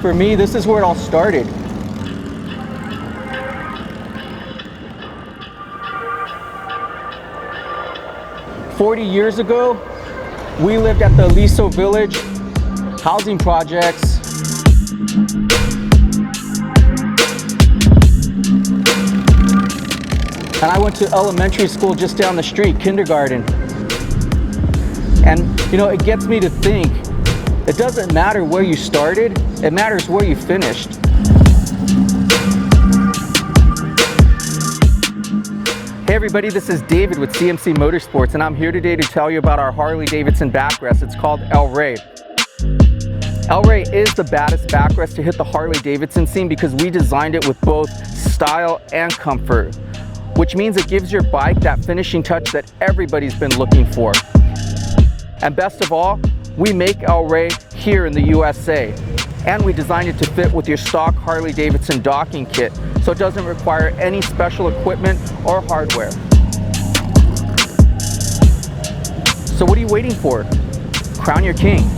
For me, this is where it all started. "40 years ago, we lived at the Aliso Village housing projects. And I went to elementary school just down the street, kindergarten. And you know, it gets me to think, it doesn't matter where you started, it matters where you finished. Hey everybody, this is David with CMC Motorsports, and I'm here today to tell you about our Harley Davidson backrest. It's called El Rey. El Rey is the baddest backrest to hit the Harley Davidson scene because we designed it with both style and comfort, which means it gives your bike that finishing touch that everybody's been looking for. And best of all, we make El Rey here in the USA. And we designed it to fit with your stock Harley Davidson docking kit, so it doesn't require any special equipment or hardware. So what are you waiting for? Crown your king.